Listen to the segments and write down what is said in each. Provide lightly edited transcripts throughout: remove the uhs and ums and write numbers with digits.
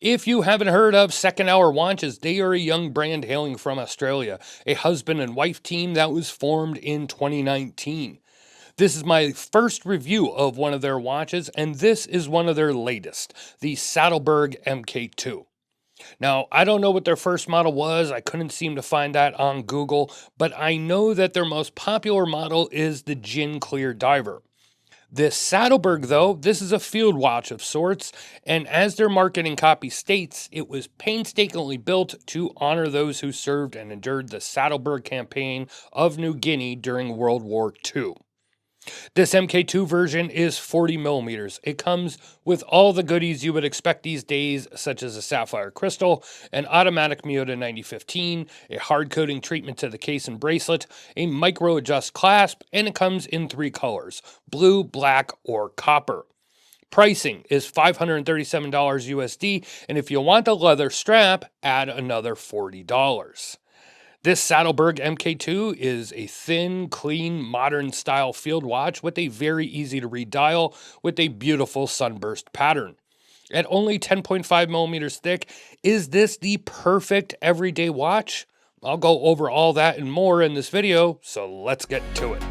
If you haven't heard of Second Hour Watches, they are a young brand hailing from Australia, a husband and wife team that was formed in 2019. This is my first review of one of their watches, and this is one of their latest, the Sattelberg MK2. Now, I don't know what their first model was, I couldn't seem to find that on Google, but I know that their most popular model is the Gin Clear Diver. This Saddleberg, though, this is a field watch of sorts, and as their marketing copy states, it was painstakingly built to honor those who served and endured the Saddleberg campaign of New Guinea during World War II. This MK2 version is 40 millimeters. It comes with all the goodies you would expect these days, such as a sapphire crystal, an automatic Miyota 9015, a hard coating treatment to the case and bracelet, a micro adjust clasp, and it comes in 3 colors: blue, black, or copper. Pricing is $537 USD, and if you want a leather strap, add another $40. This Sattelberg MK2 is a thin, clean, modern style field watch with a very easy to read dial with a beautiful sunburst pattern. At only 10.5 millimeters thick, is this the perfect everyday watch? I'll go over all that and more in this video, so let's get to it.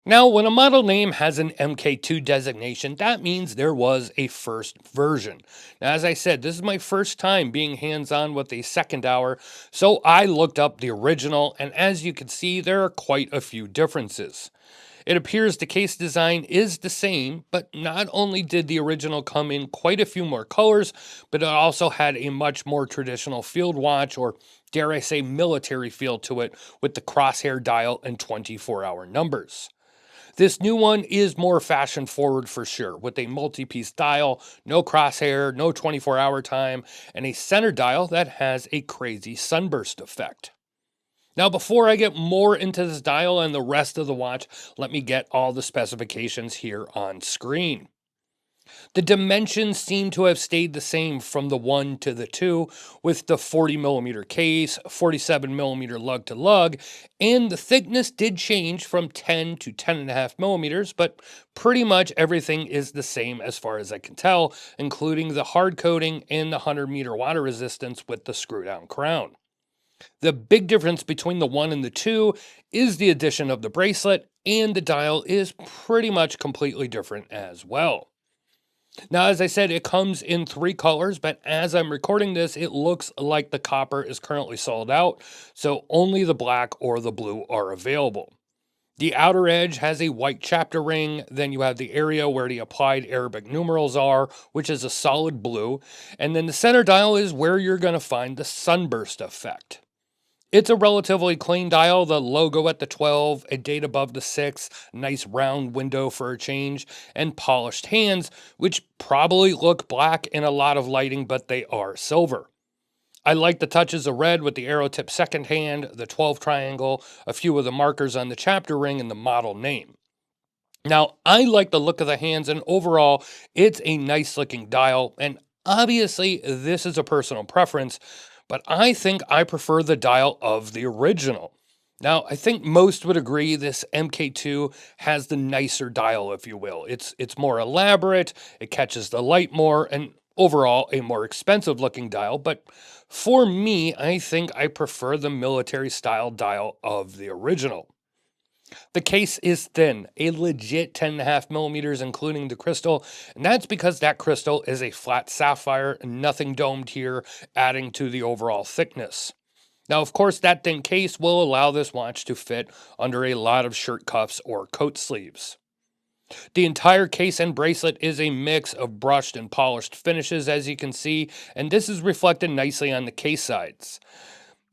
Now, when a model name has an MK2 designation, that means there was a first version. Now, as I said, this is my first time being hands-on with a Second Hour, so I looked up the original, and as you can see, there are quite a few differences. It appears the case design is the same, but not only did the original come in quite a few more colors, but it also had a much more traditional field watch, or dare I say military feel to it, with the crosshair dial and 24-hour numbers. This new one is more fashion forward for sure, with a multi-piece dial, no crosshair, no 24-hour time, and a center dial that has a crazy sunburst effect. Now, before I get more into this dial and the rest of the watch, let me get all the specifications here on screen. The dimensions seem to have stayed the same from the 1 to the 2, with the 40 millimeter case, 47 millimeter lug to lug, and the thickness did change from 10 to 10.5 millimeters, but pretty much everything is the same as far as I can tell, including the hard coating and the 100-meter water resistance with the screw down crown. The big difference between the 1 and the 2 is the addition of the bracelet, and the dial is pretty much completely different as well. Now, as I said, it comes in 3 colors, but as I'm recording this, it looks like the copper is currently sold out, so only the black or the blue are available. The outer edge has a white chapter ring, then you have the area where the applied Arabic numerals are, which is a solid blue, and then the center dial is where you're going to find the sunburst effect. It's a relatively clean dial, the logo at the 12, a date above the 6, nice round window for a change, and polished hands, which probably look black in a lot of lighting, but they are silver. I like the touches of red with the arrow tip second hand, the 12 triangle, a few of the markers on the chapter ring, and the model name. Now, I like the look of the hands, and overall, it's a nice looking dial, and obviously this is a personal preference, but I think I prefer the dial of the original. Now, I think most would agree this MK2 has the nicer dial, if you will. It's more elaborate, it catches the light more, and overall a more expensive looking dial, but for me, I think I prefer the military style dial of the original. The case is thin, a legit 10.5 millimeters, including the crystal, and that's because that crystal is a flat sapphire, nothing domed here, adding to the overall thickness. Now, of course, that thin case will allow this watch to fit under a lot of shirt cuffs or coat sleeves. The entire case and bracelet is a mix of brushed and polished finishes, as you can see, and this is reflected nicely on the case sides.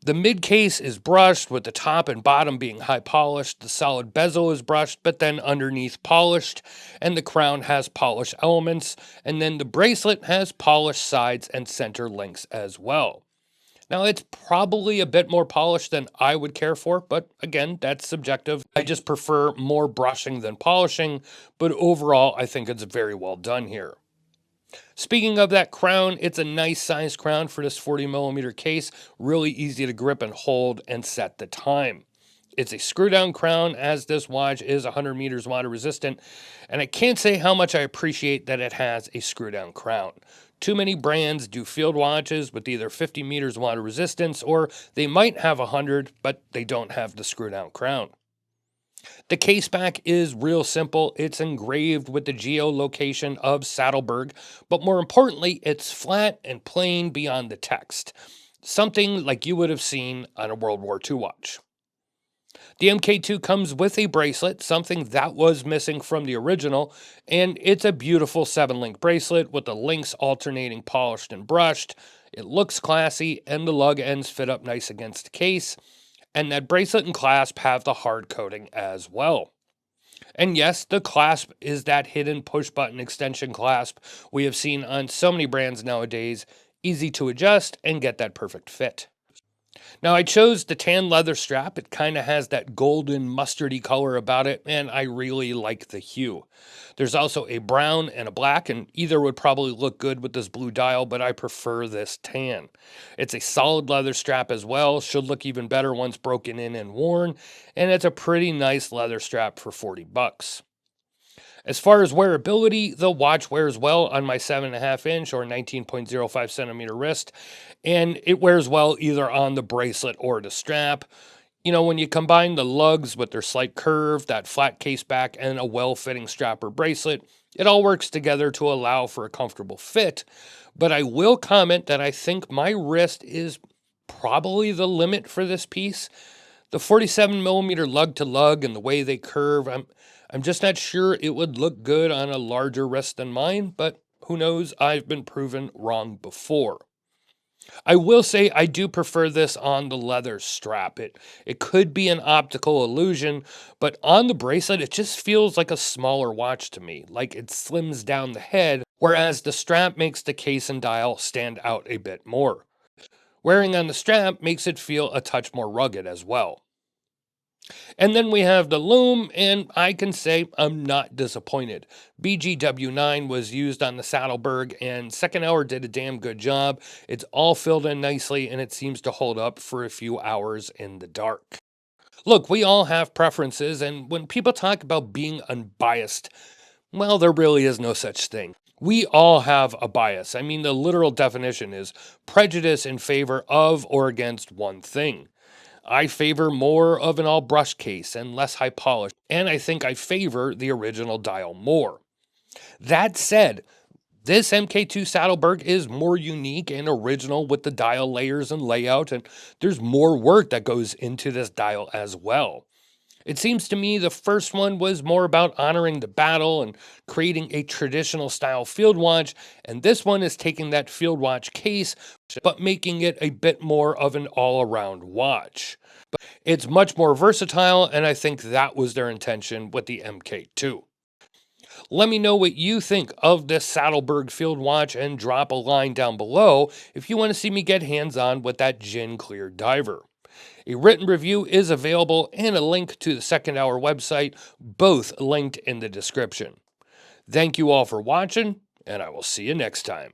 The mid case is brushed, with the top and bottom being high polished. The solid bezel is brushed, but then underneath polished, and the crown has polished elements, and then the bracelet has polished sides and center links as well. Now, it's probably a bit more polished than I would care for, but again, that's subjective. I just prefer more brushing than polishing, but overall, I think it's very well done here. Speaking of that crown, it's a nice size crown for this 40 millimeter case, really easy to grip and hold and set the time. It's a screw down crown, as this watch is 100 meters water resistant, and I can't say how much I appreciate that it has a screw down crown. Too many brands do field watches with either 50 meters water resistance, or they might have 100, but they don't have the screw down crown. The case back is real simple. It's engraved with the geolocation of Sattelberg, but more importantly, it's flat and plain beyond the text. Something like you would have seen on a World War II watch. The MK2 comes with a bracelet, something that was missing from the original, and it's a beautiful 7-link bracelet with the links alternating polished and brushed. It looks classy, and the lug ends fit up nice against the case, and that bracelet and clasp have the hard coating as well. And yes, the clasp is that hidden push button extension clasp we have seen on so many brands nowadays, easy to adjust and get that perfect fit. Now, I chose the tan leather strap. It kind of has that golden mustardy color about it, and I really like the hue. There's also a brown and a black, and either would probably look good with this blue dial, but I prefer this tan. It's a solid leather strap as well, should look even better once broken in and worn, and it's a pretty nice leather strap for 40 bucks. As far as wearability, the watch wears well on my 7.5-inch or 19.05 centimeter wrist, and it wears well either on the bracelet or the strap. You know, when you combine the lugs with their slight curve, that flat case back, and a well-fitting strap or bracelet, it all works together to allow for a comfortable fit. But I will comment that I think my wrist is probably the limit for this piece. The 47 millimeter lug to lug and the way they curve, I'm just not sure it would look good on a larger wrist than mine, but who knows? I've been proven wrong before. I will say I do prefer this on the leather strap. It could be an optical illusion, but on the bracelet, it just feels like a smaller watch to me, like it slims down the head, whereas the strap makes the case and dial stand out a bit more. Wearing on the strap makes it feel a touch more rugged as well. And then we have the loom, and I can say I'm not disappointed. BGW9 was used on the Sattelberg, and Second Hour did a damn good job. It's all filled in nicely, and it seems to hold up for a few hours in the dark. Look, we all have preferences, and when people talk about being unbiased, well, there really is no such thing. We all have a bias. I mean, the literal definition is prejudice in favor of or against one thing. I favor more of an all brush case and less high polish, and I think I favor the original dial more. That said, this MK2 Sattleberg is more unique and original with the dial layers and layout, and there's more work that goes into this dial as well. It seems to me the first one was more about honoring the battle and creating a traditional style field watch, and this one is taking that field watch case but making it a bit more of an all-around watch. But it's much more versatile, and I think that was their intention with the MK2. Let me know what you think of this Sattelberg field watch and drop a line down below if you want to see me get hands-on with that gin clear diver. A written review is available and a link to the Second Hour website, both linked in the description. Thank you all for watching, and I will see you next time.